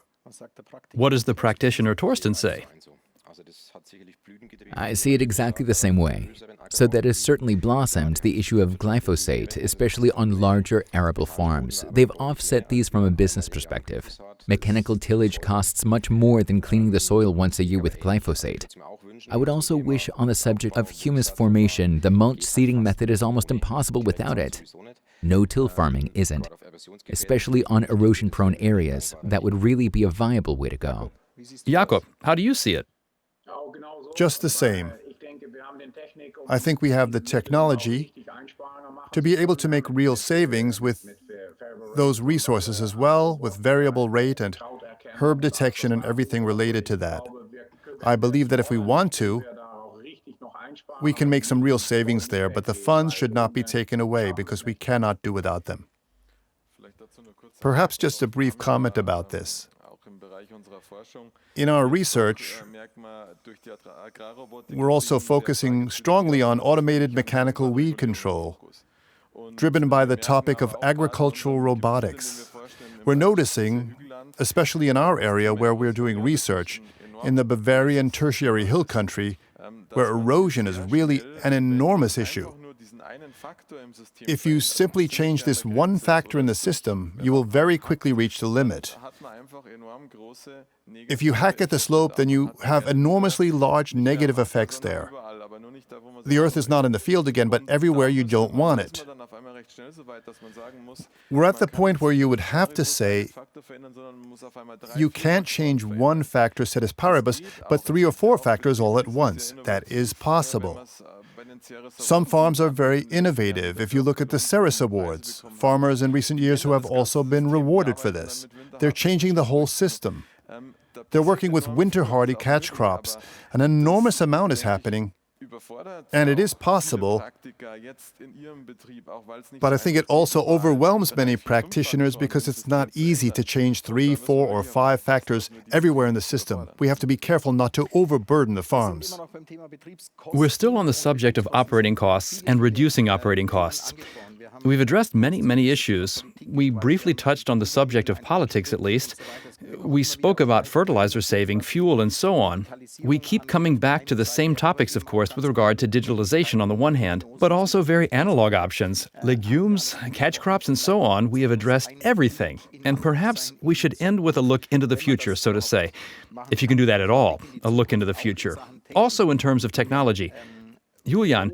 What does the practitioner Thorsten say? I see it exactly the same way. So that has certainly blossomed the issue of glyphosate, especially on larger arable farms. They've offset these from a business perspective. Mechanical tillage costs much more than cleaning the soil once a year with glyphosate. I would also wish on the subject of humus formation, the mulch seeding method is almost impossible without it. No-till farming isn't. Especially on erosion-prone areas, that would really be a viable way to go. Jakob, how do you see it? Just the same. I think we have the technology to be able to make real savings with those resources as well, with variable rate and herb detection and everything related to that. I believe that if we want to, we can make some real savings there, but the funds should not be taken away because we cannot do without them. Perhaps just a brief comment about this. In our research, we're also focusing strongly on automated mechanical weed control, driven by the topic of agricultural robotics. We're noticing, especially in our area where we're doing research, in the Bavarian tertiary hill country, where erosion is really an enormous issue. If you simply change this one factor in the system, you will very quickly reach the limit. If you hack at the slope, then you have enormously large negative effects there. The earth is not in the field again, but everywhere you don't want it. We're at the point where you would have to say, you can't change one factor ceteris paribus, but 3 or 4 factors all at once. That is possible. Some farms are very innovative. If you look at the Ceres Awards, farmers in recent years who have also been rewarded for this. They're changing the whole system. They're working with winter-hardy catch crops. An enormous amount is happening, and it is possible, but I think it also overwhelms many practitioners because it's not easy to change 3, 4, or 5 factors everywhere in the system. We have to be careful not to overburden the farms. We're still on the subject of operating costs and reducing operating costs. We've addressed many issues. We briefly touched on the subject of politics, at least. We spoke about fertilizer saving, fuel, and so on. We keep coming back to the same topics, of course, with regard to digitalization on the one hand, but also very analog options. Legumes, catch crops, and so on, we have addressed everything. And perhaps we should end with a look into the future, so to say, if you can do that at all, a look into the future. Also in terms of technology. Julian,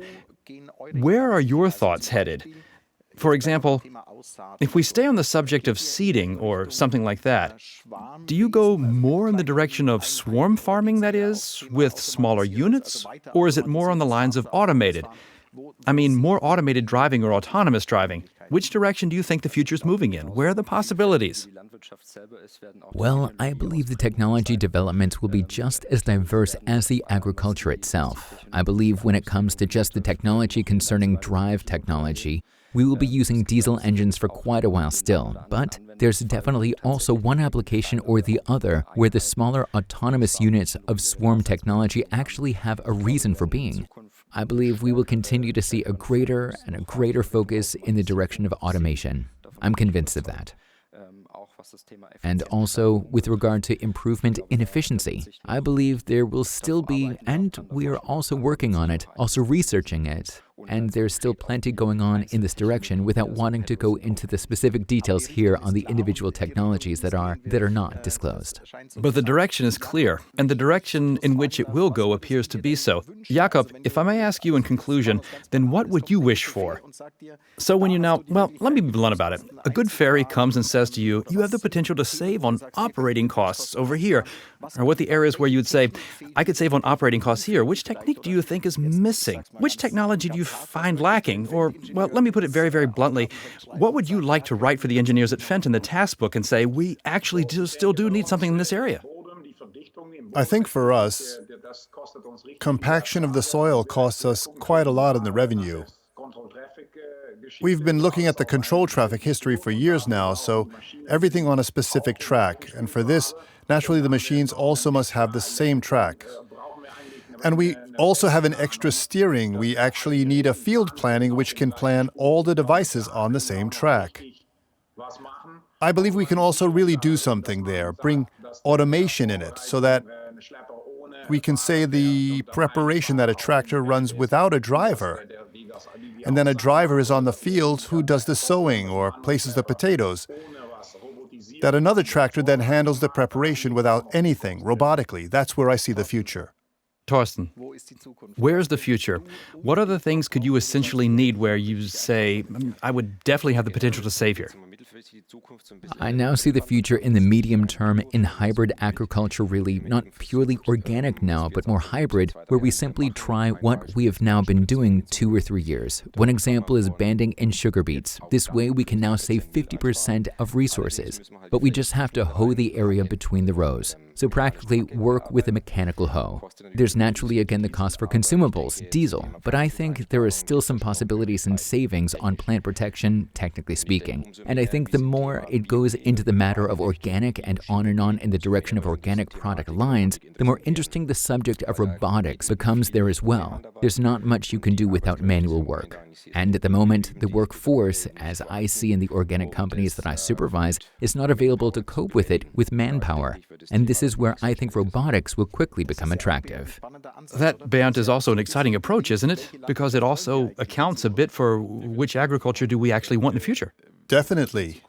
where are your thoughts headed? For example, if we stay on the subject of seeding or something like that, do you go more in the direction of swarm farming, that is, with smaller units? Or is it more on the lines of automated? I mean, more automated driving or autonomous driving. Which direction do you think the future's moving in? Where are the possibilities? Well, I believe the technology development will be just as diverse as the agriculture itself. I believe when it comes to just the technology concerning drive technology, we will be using diesel engines for quite a while still, but there's definitely also one application or the other where the smaller autonomous units of swarm technology actually have a reason for being. I believe we will continue to see a greater and a greater focus in the direction of automation. I'm convinced of that. And also, with regard to improvement in efficiency, I believe there will still be, and we are also working on it, also researching it, and there's still plenty going on in this direction without wanting to go into the specific details here on the individual technologies that are not disclosed. But the direction is clear, and the direction in which it will go appears to be so. Jakob, if I may ask you in conclusion, then what would you wish for? So when you now, well, let me be blunt about it. A good fairy comes and says to you, you have the potential to save on operating costs over here. Or what the areas where you'd say, I could save on operating costs here. Which technique do you think is missing? Which technology do you find lacking? Or, well, let me put it very bluntly. What would you like to write for the engineers at Fendt in the task book and say, we actually still do need something in this area? I think for us, compaction of the soil costs us quite a lot in the revenue. We've been looking at the control traffic history for years now, so everything on a specific track. And for this, naturally the machines also must have the same track. And we also have an extra steering. We actually need a field planning which can plan all the devices on the same track. I believe we can also really do something there, bring automation in it, so that we can say the preparation that a tractor runs without a driver, and then a driver is on the field who does the sowing or places the potatoes, that another tractor then handles the preparation without anything, robotically. That's where I see the future. Thorsten, where's the future? What other things could you essentially need where you say, I would definitely have the potential to save here? I now see the future in the medium term in hybrid agriculture, really not purely organic now, but more hybrid, where we simply try what we have now been doing 2 or 3 years. One example is banding in sugar beets. This way we can now save 50% of resources, but we just have to hoe the area between the rows. So practically work with a mechanical hoe. There's naturally again the cost for consumables, diesel, but I think there are still some possibilities in savings on plant protection, technically speaking. And I think the more it goes into the matter of organic and on in the direction of organic product lines, the more interesting the subject of robotics becomes there as well. There's not much you can do without manual work. And at the moment, the workforce, as I see in the organic companies that I supervise, is not available to cope with it with manpower. And this is where I think robotics will quickly become attractive. That, Bernd, is also an exciting approach, isn't it? Because it also accounts a bit for which agriculture do we actually want in the future. Definitely.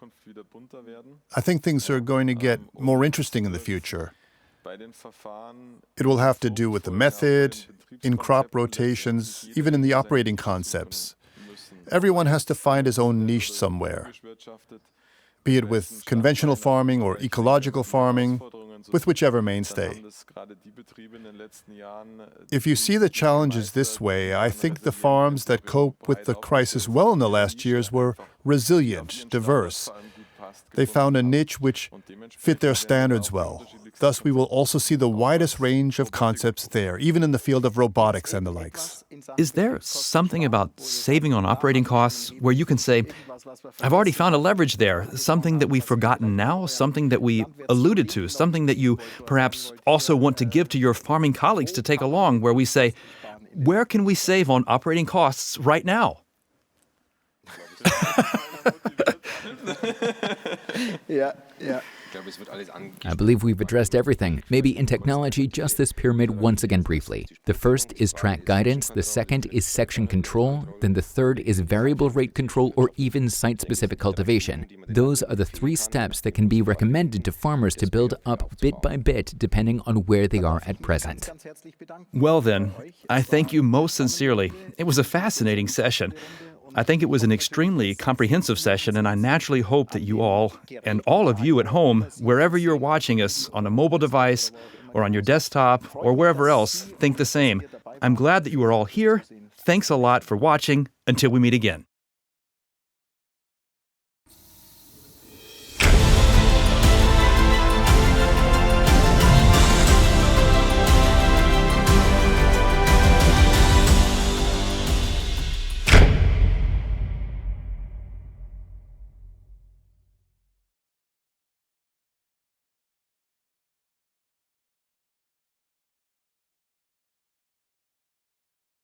I think things are going to get more interesting in the future. It will have to do with the method, in crop rotations, even in the operating concepts. Everyone has to find his own niche somewhere, be it with conventional farming or ecological farming, with whichever mainstay. If you see the challenges this way, I think the farms that cope with the crisis well in the last years were resilient, diverse. They found a niche which fit their standards well. Thus, we will also see the widest range of concepts there, even in the field of robotics and the likes. Is there something about saving on operating costs where you can say, I've already found a leverage there, something that we've forgotten now, something that we alluded to, something that you perhaps also want to give to your farming colleagues to take along, where we say, where can we save on operating costs right now? Yeah. I believe we've addressed everything. Maybe in technology, just this pyramid once again briefly. The first is track guidance, the second is section control, then the third is variable rate control or even site-specific cultivation. Those are the 3 steps that can be recommended to farmers to build up bit by bit depending on where they are at present. Well then, I thank you most sincerely. It was a fascinating session. I think it was an extremely comprehensive session, and I naturally hope that you all, and all of you at home, wherever you're watching us, on a mobile device, or on your desktop, or wherever else, think the same. I'm glad that you are all here. Thanks a lot for watching. Until we meet again.